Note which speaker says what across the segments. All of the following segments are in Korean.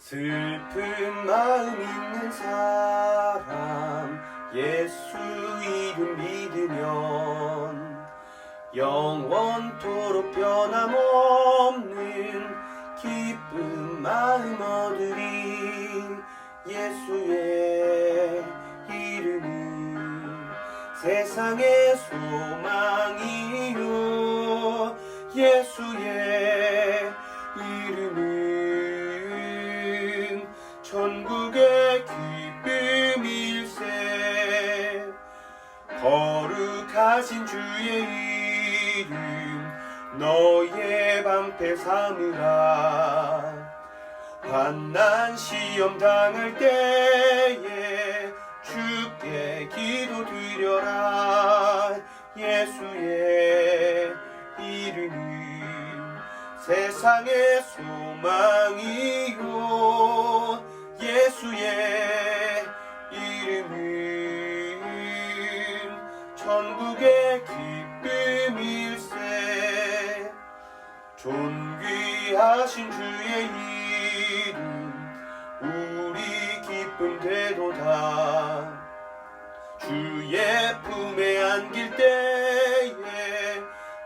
Speaker 1: 슬픈 마음 있는 사람 예수 이름 믿으면 영원토록 변함없는 기쁜 마음 얻으리. 예수의 이름은 세상의 소망이요 예수의 이름은 천국의 기쁨일세. 거룩하신 주의 이름 너의 방패 삼으라. 환난 시험 당할 때에 주께 기도드려라. 예수의 이름은 세상의 소망이요 예수의 이름은 천국의 기쁨일세. 존귀하신 주의 이름 우리 기쁨 되도다. 주의 품에 안길 때에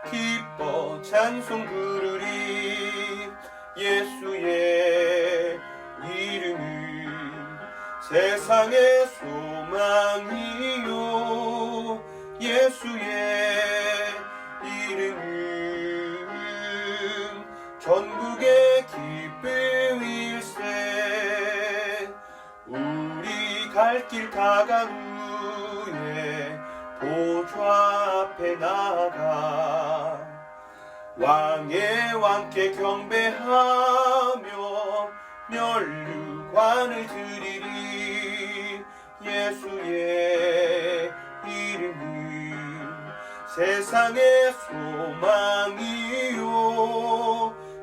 Speaker 1: 기뻐 찬송 부르리. 예수의 이름은 세상의 소망이요 예수의 이름은 전국의 기쁨일세. 우리 갈 길 다간 후에 보좌 앞에 나아가 왕의 왕께 경배하며 면류관을 드리리. 예수의 이름은 세상의 소망이요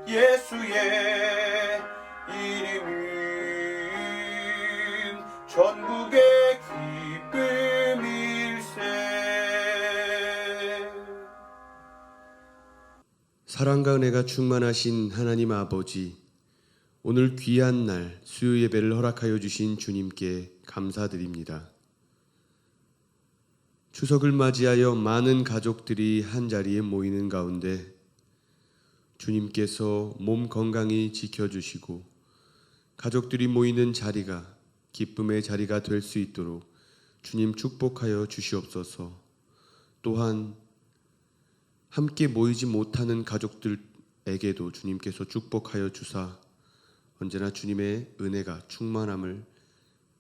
Speaker 1: 예수의 이름은 전국의 기쁨일세.
Speaker 2: 사랑과 은혜가 충만하신 하나님 아버지, 오늘 귀한 날 수요 예배를 허락하여 주신 주님께 감사드립니다. 추석을 맞이하여 많은 가족들이 한자리에 모이는 가운데 주님께서 몸 건강히 지켜주시고 가족들이 모이는 자리가 기쁨의 자리가 될 수 있도록 주님 축복하여 주시옵소서. 또한 함께 모이지 못하는 가족들에게도 주님께서 축복하여 주사 언제나 주님의 은혜가 충만함을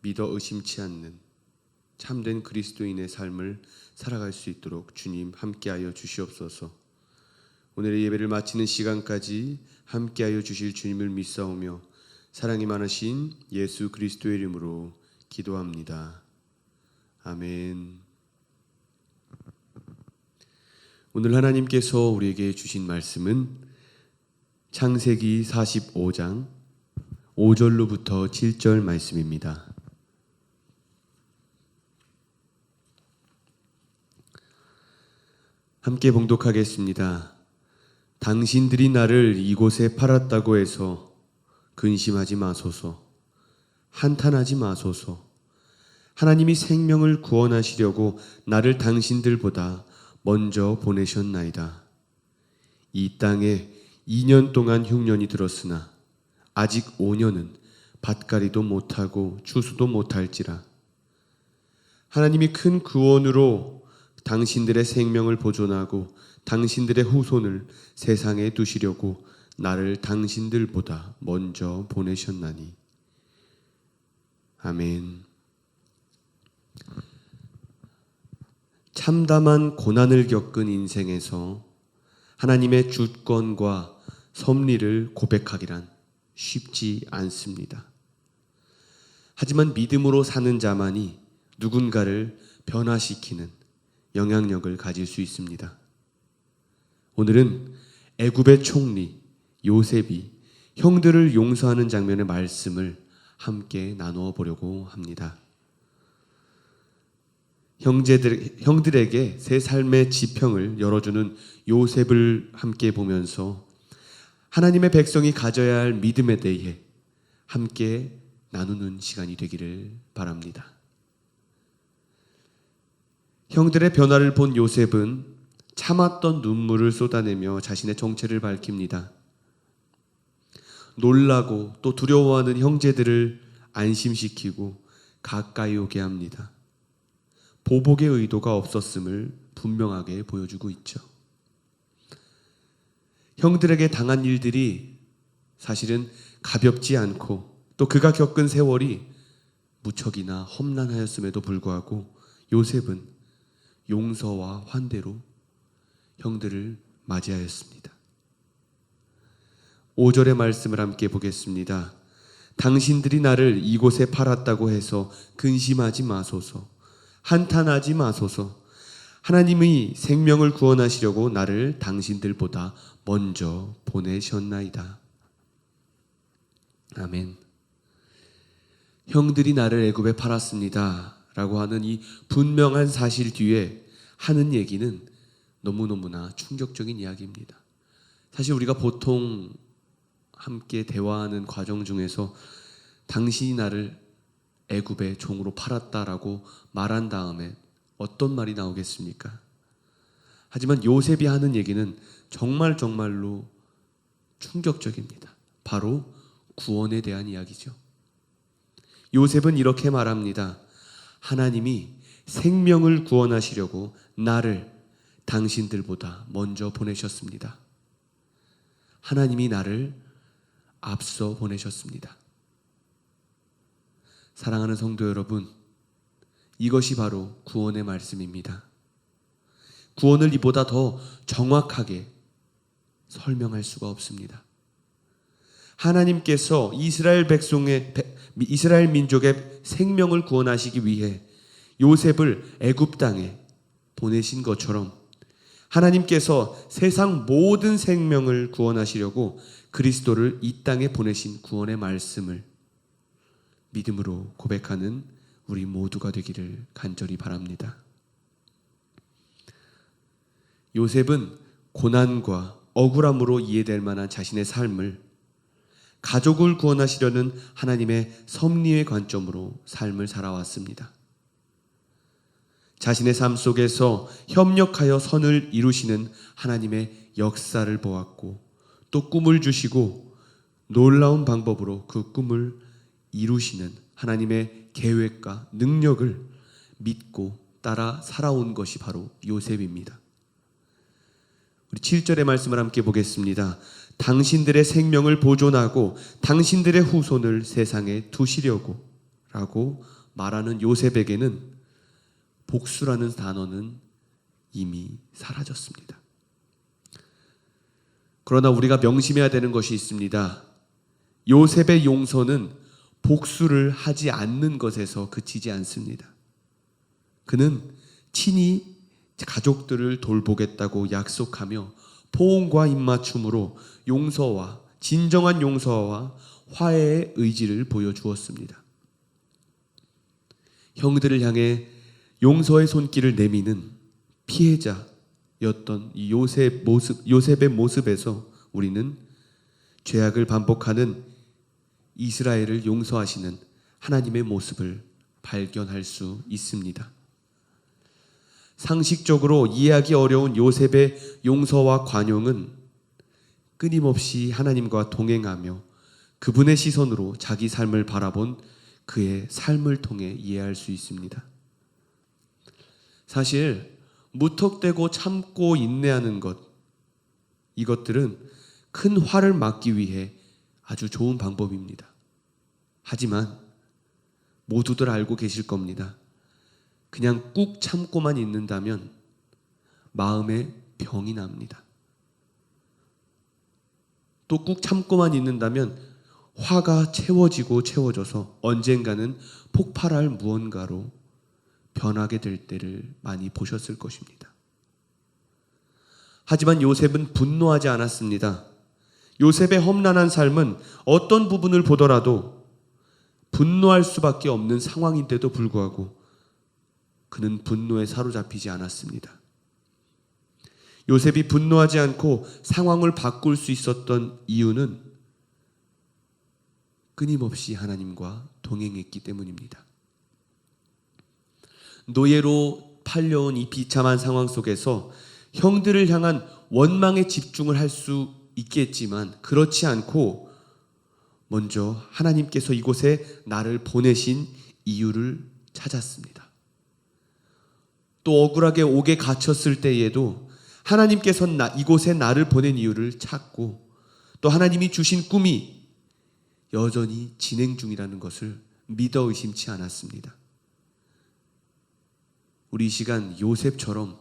Speaker 2: 믿어 의심치 않는 참된 그리스도인의 삶을 살아갈 수 있도록 주님 함께하여 주시옵소서. 오늘의 예배를 마치는 시간까지 함께하여 주실 주님을 믿사오며 사랑이 많으신 예수 그리스도의 이름으로 기도합니다. 아멘. 오늘 하나님께서 우리에게 주신 말씀은 창세기 45장 5절로부터 7절 말씀입니다. 함께 봉독하겠습니다. 당신들이 나를 이곳에 팔았다고 해서 근심하지 마소서. 한탄하지 마소서. 하나님이 생명을 구원하시려고 나를 당신들보다 먼저 보내셨나이다. 이 땅에 2년 동안 흉년이 들었으나 아직 5년은 밭갈이도 못하고 추수도 못할지라. 하나님이 큰 구원으로 당신들의 생명을 보존하고 당신들의 후손을 세상에 두시려고 나를 당신들보다 먼저 보내셨나니. 아멘. 참담한 고난을 겪은 인생에서 하나님의 주권과 섭리를 고백하기란 쉽지 않습니다. 하지만 믿음으로 사는 자만이 누군가를 변화시키는 영향력을 가질 수 있습니다. 오늘은 애굽의 총리 요셉이 형들을 용서하는 장면의 말씀을 함께 나누어 보려고 합니다. 형들에게 새 삶의 지평을 열어주는 요셉을 함께 보면서 하나님의 백성이 가져야 할 믿음에 대해 함께 나누는 시간이 되기를 바랍니다. 형들의 변화를 본 요셉은 참았던 눈물을 쏟아내며 자신의 정체를 밝힙니다. 놀라고 또 두려워하는 형제들을 안심시키고 가까이 오게 합니다. 보복의 의도가 없었음을 분명하게 보여주고 있죠. 형들에게 당한 일들이 사실은 가볍지 않고 또 그가 겪은 세월이 무척이나 험난하였음에도 불구하고 요셉은 용서와 환대로 형들을 맞이하였습니다. 5절의 말씀을 함께 보겠습니다. 당신들이 나를 이곳에 팔았다고 해서 근심하지 마소서. 한탄하지 마소서. 하나님이 생명을 구원하시려고 나를 당신들보다 먼저 보내셨나이다. 아멘. 형들이 나를 애굽에 팔았습니다 라고 하는 이 분명한 사실 뒤에 하는 얘기는 너무너무나 충격적인 이야기입니다. 사실 우리가 보통 함께 대화하는 과정 중에서 당신이 나를 애굽의 종으로 팔았다라고 말한 다음에 어떤 말이 나오겠습니까? 하지만 요셉이 하는 얘기는 정말로 충격적입니다. 바로 구원에 대한 이야기죠. 요셉은 이렇게 말합니다. 하나님이 생명을 구원하시려고 나를 당신들보다 먼저 보내셨습니다. 하나님이 나를 앞서 보내셨습니다. 사랑하는 성도 여러분, 이것이 바로 구원의 말씀입니다. 구원을 이보다 더 정확하게 설명할 수가 없습니다. 하나님께서 이스라엘 민족의 생명을 구원하시기 위해 요셉을 애굽 땅에 보내신 것처럼 하나님께서 세상 모든 생명을 구원하시려고 그리스도를 이 땅에 보내신 구원의 말씀을 믿음으로 고백하는 우리 모두가 되기를 간절히 바랍니다. 요셉은 고난과 억울함으로 이해될 만한 자신의 삶을 가족을 구원하시려는 하나님의 섭리의 관점으로 삶을 살아왔습니다. 자신의 삶 속에서 협력하여 선을 이루시는 하나님의 역사를 보았고 또 꿈을 주시고 놀라운 방법으로 그 꿈을 이루시는 하나님의 계획과 능력을 믿고 따라 살아온 것이 바로 요셉입니다. 우리 7절의 말씀을 함께 보겠습니다. 당신들의 생명을 보존하고 당신들의 후손을 세상에 두시려고 라고 말하는 요셉에게는 복수라는 단어는 이미 사라졌습니다. 그러나 우리가 명심해야 되는 것이 있습니다. 요셉의 용서는 복수를 하지 않는 것에서 그치지 않습니다. 그는 친히 가족들을 돌보겠다고 약속하며 포옹과 입맞춤으로 용서와 진정한 용서와 화해의 의지를 보여주었습니다. 형들을 향해 용서의 손길을 내미는 피해자였던 이 요셉의 모습에서 우리는 죄악을 반복하는 이스라엘을 용서하시는 하나님의 모습을 발견할 수 있습니다. 상식적으로 이해하기 어려운 요셉의 용서와 관용은 끊임없이 하나님과 동행하며 그분의 시선으로 자기 삶을 바라본 그의 삶을 통해 이해할 수 있습니다. 사실 무턱대고 참고 인내하는 것, 이것들은 큰 화를 막기 위해 아주 좋은 방법입니다. 하지만 모두들 알고 계실 겁니다. 그냥 꾹 참고만 있는다면 마음에 병이 납니다. 또 꾹 참고만 있는다면 화가 채워져서 언젠가는 폭발할 무언가로 변하게 될 때를 많이 보셨을 것입니다. 하지만 요셉은 분노하지 않았습니다. 요셉의 험난한 삶은 어떤 부분을 보더라도 분노할 수밖에 없는 상황인데도 불구하고 그는 분노에 사로잡히지 않았습니다. 요셉이 분노하지 않고 상황을 바꿀 수 있었던 이유는 끊임없이 하나님과 동행했기 때문입니다. 노예로 팔려온 이 비참한 상황 속에서 형들을 향한 원망에 집중을 할 수 있겠지만 그렇지 않고 먼저 하나님께서 이곳에 나를 보내신 이유를 찾았습니다. 또 억울하게 옥에 갇혔을 때에도 하나님께서 이곳에 나를 보낸 이유를 찾고 또 하나님이 주신 꿈이 여전히 진행 중이라는 것을 믿어 의심치 않았습니다. 우리 이 시간 요셉처럼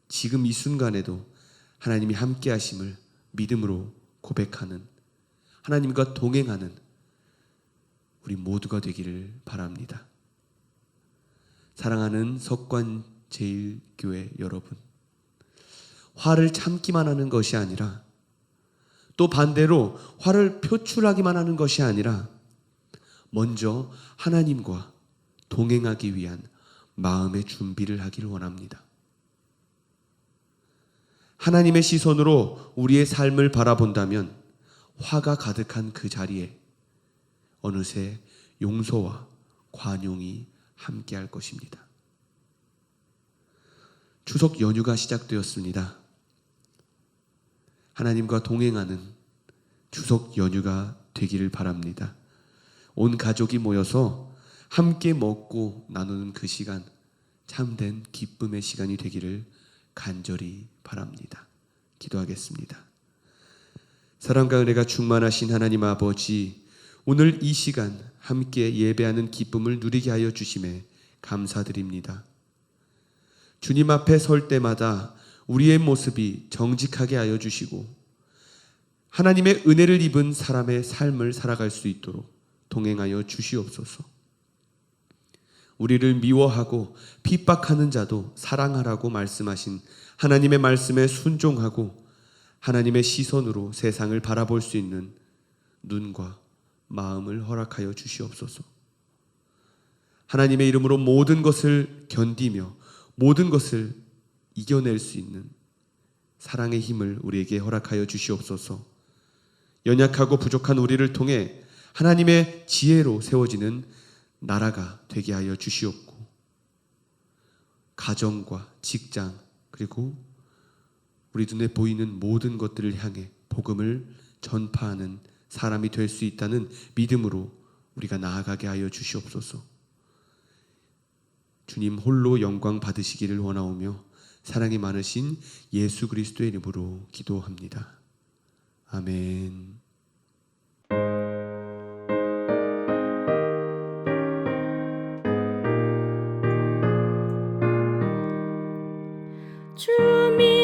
Speaker 2: 지금 이 순간에도 하나님이 함께 하심을 믿음으로 고백하는, 하나님과 동행하는 우리 모두가 되기를 바랍니다. 사랑하는 석관제일교회 여러분, 화를 참기만 하는 것이 아니라 또 반대로 화를 표출하기만 하는 것이 아니라 먼저 하나님과 동행하기 위한 마음의 준비를 하기를 원합니다. 하나님의 시선으로 우리의 삶을 바라본다면 화가 가득한 그 자리에 어느새 용서와 관용이 함께할 것입니다. 추석 연휴가 시작되었습니다. 하나님과 동행하는 추석 연휴가 되기를 바랍니다. 온 가족이 모여서 함께 먹고 나누는 그 시간, 참된 기쁨의 시간이 되기를 간절히 바랍니다. 기도하겠습니다. 사랑과 은혜가 충만하신 하나님 아버지, 오늘 이 시간 함께 예배하는 기쁨을 누리게 하여 주심에 감사드립니다. 주님 앞에 설 때마다 우리의 모습이 정직하게 하여 주시고 하나님의 은혜를 입은 사람의 삶을 살아갈 수 있도록 동행하여 주시옵소서. 우리를 미워하고 핍박하는 자도 사랑하라고 말씀하신 하나님의 말씀에 순종하고 하나님의 시선으로 세상을 바라볼 수 있는 눈과 마음을 허락하여 주시옵소서. 하나님의 이름으로 모든 것을 견디며 모든 것을 이겨낼 수 있는 사랑의 힘을 우리에게 허락하여 주시옵소서. 연약하고 부족한 우리를 통해 하나님의 지혜로 세워지는 나라가 되게 하여 주시옵고, 가정과 직장 그리고 우리 눈에 보이는 모든 것들을 향해 복음을 전파하는 사람이 될 수 있다는 믿음으로 우리가 나아가게 하여 주시옵소서. 주님 홀로 영광 받으시기를 원하오며 사랑이 많으신 예수 그리스도의 이름으로 기도합니다. 아멘.
Speaker 3: 주님